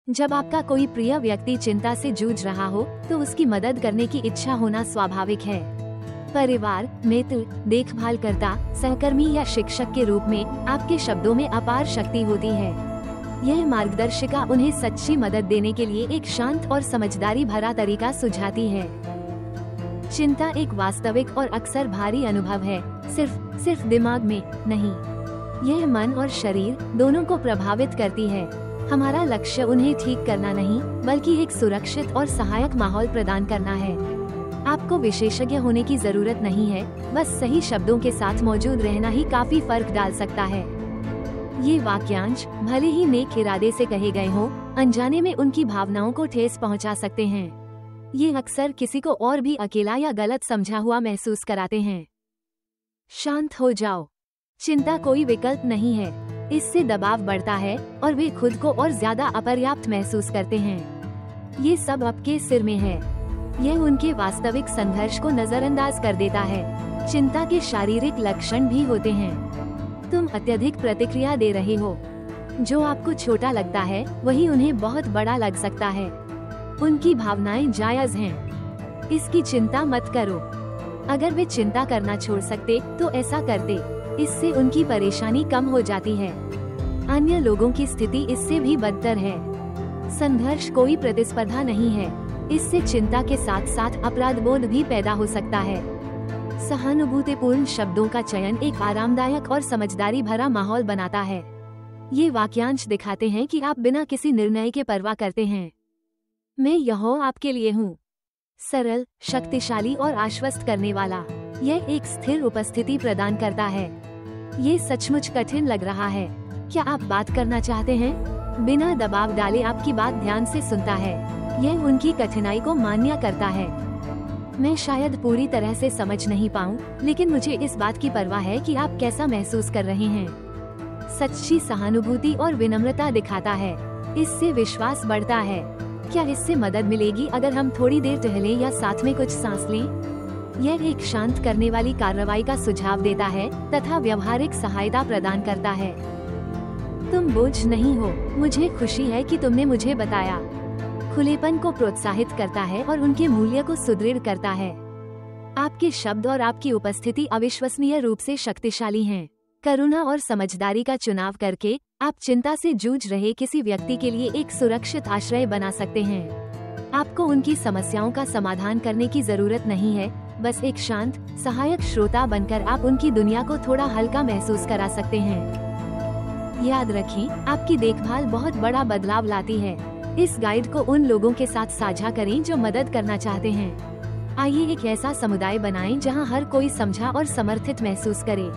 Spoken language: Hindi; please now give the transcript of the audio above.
जब आपका कोई प्रिय व्यक्ति चिंता से जूझ रहा हो तो उसकी मदद करने की इच्छा होना स्वाभाविक है। परिवार, मित्र, देखभालकर्ता, सहकर्मी या शिक्षक के रूप में आपके शब्दों में अपार शक्ति होती है। यह मार्गदर्शिका उन्हें सच्ची मदद देने के लिए एक शांत और समझदारी भरा तरीका सुझाती है। चिंता एक वास्तविक और अक्सर भारी अनुभव है, सिर्फ दिमाग में नहीं। यह मन और शरीर दोनों को प्रभावित करती है। हमारा लक्ष्य उन्हें ठीक करना नहीं, बल्कि एक सुरक्षित और सहायक माहौल प्रदान करना है। आपको विशेषज्ञ होने की जरूरत नहीं है, बस सही शब्दों के साथ मौजूद रहना ही काफी फर्क डाल सकता है। ये वाक्यांश भले ही नेक इरादे से कहे गए हों, अनजाने में उनकी भावनाओं को ठेस पहुंचा सकते हैं। ये अक्सर किसी को और भी अकेला या गलत समझा हुआ महसूस कराते हैं। शांत हो जाओ। चिंता कोई विकल्प नहीं है। इससे दबाव बढ़ता है और वे खुद को और ज्यादा अपर्याप्त महसूस करते हैं। ये सब आपके सिर में है। यह उनके वास्तविक संघर्ष को नजरअंदाज कर देता है। चिंता के शारीरिक लक्षण भी होते हैं। तुम अत्यधिक प्रतिक्रिया दे रहे हो। जो आपको छोटा लगता है वही उन्हें बहुत बड़ा लग सकता है। उनकी भावनाएं जायज हैं। इसकी चिंता मत करो। अगर वे चिंता करना छोड़ सकते तो ऐसा करते। इससे उनकी परेशानी कम हो जाती है। अन्य लोगों की स्थिति इससे भी बदतर है। संघर्ष कोई प्रतिस्पर्धा नहीं है। इससे चिंता के साथ साथ अपराध बोध भी पैदा हो सकता है। सहानुभूतिपूर्ण शब्दों का चयन एक आरामदायक और समझदारी भरा माहौल बनाता है। ये वाक्यांश दिखाते हैं कि आप बिना किसी निर्णय के परवाह करते हैं। मैं यहाँ आपके लिए हूँ। सरल, शक्तिशाली और आश्वस्त करने वाला। यह एक स्थिर उपस्थिति प्रदान करता है। ये सचमुच कठिन लग रहा है। क्या आप बात करना चाहते हैं? बिना दबाव डाले आपकी बात ध्यान से सुनता है। यह उनकी कठिनाई को मान्य करता है। मैं शायद पूरी तरह से समझ नहीं पाऊं, लेकिन मुझे इस बात की परवाह है कि आप कैसा महसूस कर रहे हैं। सच्ची सहानुभूति और विनम्रता दिखाता है। इससे विश्वास बढ़ता है। क्या इससे मदद मिलेगी अगर हम थोड़ी देर टहलें या साथ में कुछ सांस लें? यह एक शांत करने वाली कार्रवाई का सुझाव देता है तथा व्यवहारिक सहायता प्रदान करता है। तुम बोझ नहीं हो। मुझे खुशी है कि तुमने मुझे बताया। खुलेपन को प्रोत्साहित करता है और उनके मूल्य को सुदृढ़ करता है। आपके शब्द और आपकी उपस्थिति अविश्वसनीय रूप से शक्तिशाली हैं। करुणा और समझदारी का चुनाव करके आप चिंता से जूझ रहे किसी व्यक्ति के लिए एक सुरक्षित आश्रय बना सकते हैं। आपको उनकी समस्याओं का समाधान करने की जरूरत नहीं है, बस एक शांत, सहायक श्रोता बनकर आप उनकी दुनिया को थोड़ा हल्का महसूस करा सकते हैं। याद रखें, आपकी देखभाल बहुत बड़ा बदलाव लाती है। इस गाइड को उन लोगों के साथ साझा करें जो मदद करना चाहते हैं। आइए एक ऐसा समुदाय बनाएं जहां हर कोई समझा और समर्थित महसूस करे।